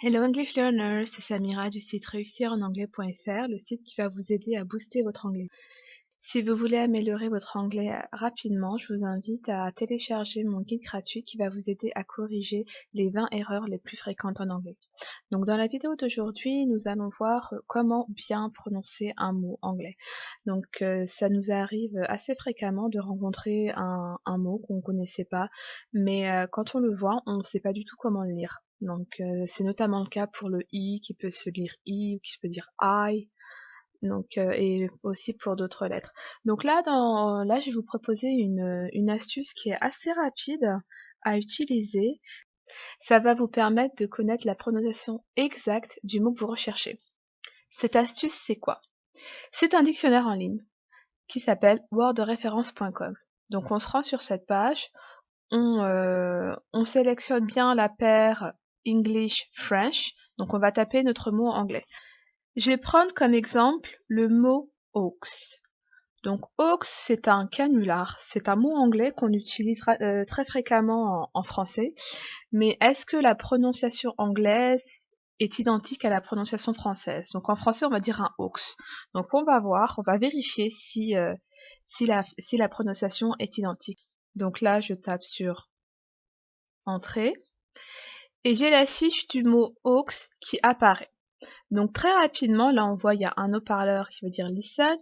Hello English Learners, c'est Samira du site réussirenanglais.fr, le site qui va vous aider à booster votre anglais. Si vous voulez améliorer votre anglais rapidement, je vous invite à télécharger mon guide gratuit qui va vous aider à corriger les 20 erreurs les plus fréquentes en anglais. Donc dans la vidéo d'aujourd'hui, nous allons voir comment bien prononcer un mot anglais. Donc ça nous arrive assez fréquemment de rencontrer un mot qu'on ne connaissait pas, mais quand on le voit, on ne sait pas du tout comment le lire. Donc c'est notamment le cas pour le i qui peut se lire i ou qui se peut dire I. Donc et aussi pour d'autres lettres. Donc là je vais vous proposer une astuce qui est assez rapide à utiliser. Ça va vous permettre de connaître la prononciation exacte du mot que vous recherchez. Cette astuce, c'est quoi? C'est un dictionnaire en ligne qui s'appelle wordreference.com. Donc on se rend sur cette page, on sélectionne bien la paire English-French, donc on va taper notre mot en anglais. Je vais prendre comme exemple le mot aux. Donc aux, c'est un canular, c'est un mot anglais qu'on utilise très fréquemment en français, mais est-ce que la prononciation anglaise est identique à la prononciation française? Donc en français on va dire un aux. Donc on va voir, on va vérifier si la prononciation est identique. Donc là je tape sur Entrée et j'ai la fiche du mot aux qui apparaît. Donc très rapidement, là on voit il y a un haut-parleur qui veut dire listen,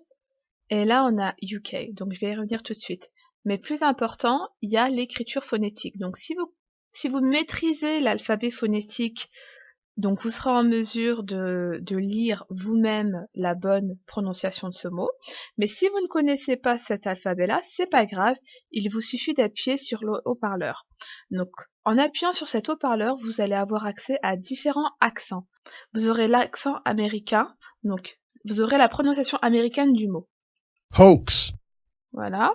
et là on a UK, donc je vais y revenir tout de suite. Mais plus important, il y a l'écriture phonétique. Donc si vous maîtrisez l'alphabet phonétique, donc vous serez en mesure de lire vous-même la bonne prononciation de ce mot. Mais si vous ne connaissez pas cet alphabet-là, c'est pas grave, il vous suffit d'appuyer sur le haut-parleur. Donc en appuyant sur cet haut-parleur, vous allez avoir accès à différents accents. Vous aurez l'accent américain, donc vous aurez la prononciation américaine du mot. Hoax. Voilà.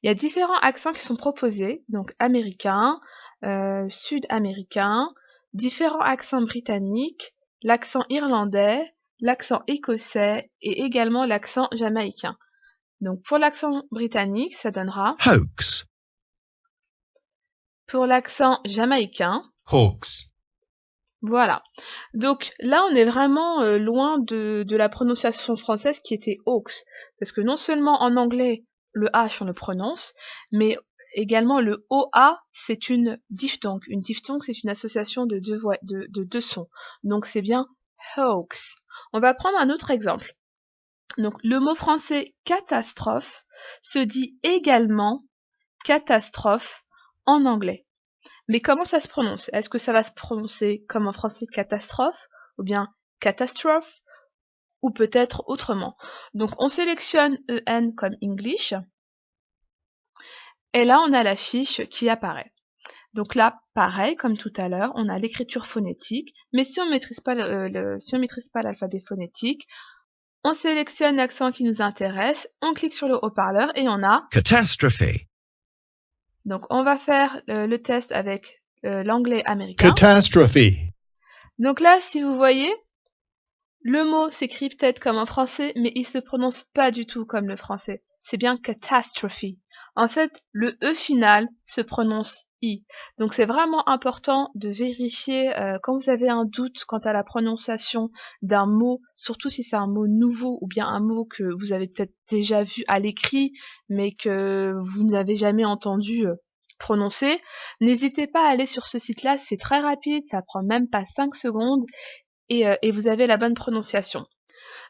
Il y a différents accents qui sont proposés, donc américain, sud-américain, différents accents britanniques, l'accent irlandais, l'accent écossais et également l'accent jamaïcain. Donc pour l'accent britannique, ça donnera Hoax. pour l'accent jamaïcain. Hawks. Voilà. Donc là, on est vraiment loin de la prononciation française qui était hawks. Parce que non seulement en anglais, le H on le prononce, mais également le OA, c'est une diphtongue. Une diphtongue, c'est une association de deux voix, de deux sons. Donc c'est bien hawks. On va prendre un autre exemple. Donc le mot français catastrophe se dit également catastrophe en anglais. Mais comment ça se prononce? Est-ce que ça va se prononcer comme en français catastrophe ou bien catastrophe ou peut-être autrement? Donc on sélectionne EN comme English et là on a la fiche qui apparaît. Donc là, pareil, comme tout à l'heure, on a l'écriture phonétique, mais si on ne maîtrise pas l'alphabet phonétique, on sélectionne l'accent qui nous intéresse, on clique sur le haut-parleur et on a Catastrophe. Donc on va faire le test avec l'anglais américain. Catastrophe. Donc là, si vous voyez, le mot s'écrit peut-être comme en français, mais il se prononce pas du tout comme le français. C'est bien catastrophe. En fait, le E final se prononce I. Donc c'est vraiment important de vérifier quand vous avez un doute quant à la prononciation d'un mot, surtout si c'est un mot nouveau ou bien un mot que vous avez peut-être déjà vu à l'écrit, mais que vous n'avez jamais entendu prononcer. N'hésitez pas à aller sur ce site-là, c'est très rapide, ça prend même pas 5 secondes et vous avez la bonne prononciation.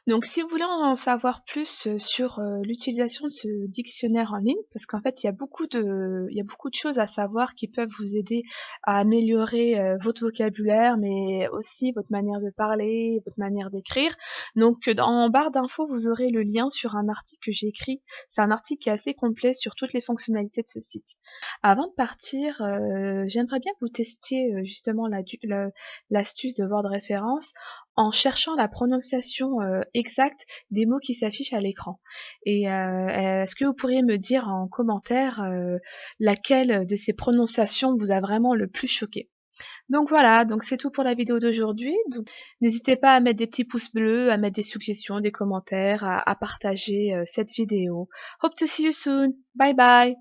Donc si vous voulez en savoir plus sur l'utilisation de ce dictionnaire en ligne, parce qu'en fait il y a beaucoup de choses à savoir qui peuvent vous aider à améliorer votre vocabulaire, mais aussi votre manière de parler, votre manière d'écrire. Donc en barre d'infos vous aurez le lien sur un article que j'ai écrit. C'est un article qui est assez complet sur toutes les fonctionnalités de ce site. Avant de partir, j'aimerais bien que vous testiez justement l'astuce de Word Référence en cherchant la prononciation exacte des mots qui s'affichent à l'écran. Et est-ce que vous pourriez me dire en commentaire laquelle de ces prononciations vous a vraiment le plus choqué? Donc voilà, donc c'est tout pour la vidéo d'aujourd'hui. N'hésitez pas à mettre des petits pouces bleus, à mettre des suggestions, des commentaires, à partager cette vidéo. Hope to see you soon. Bye bye.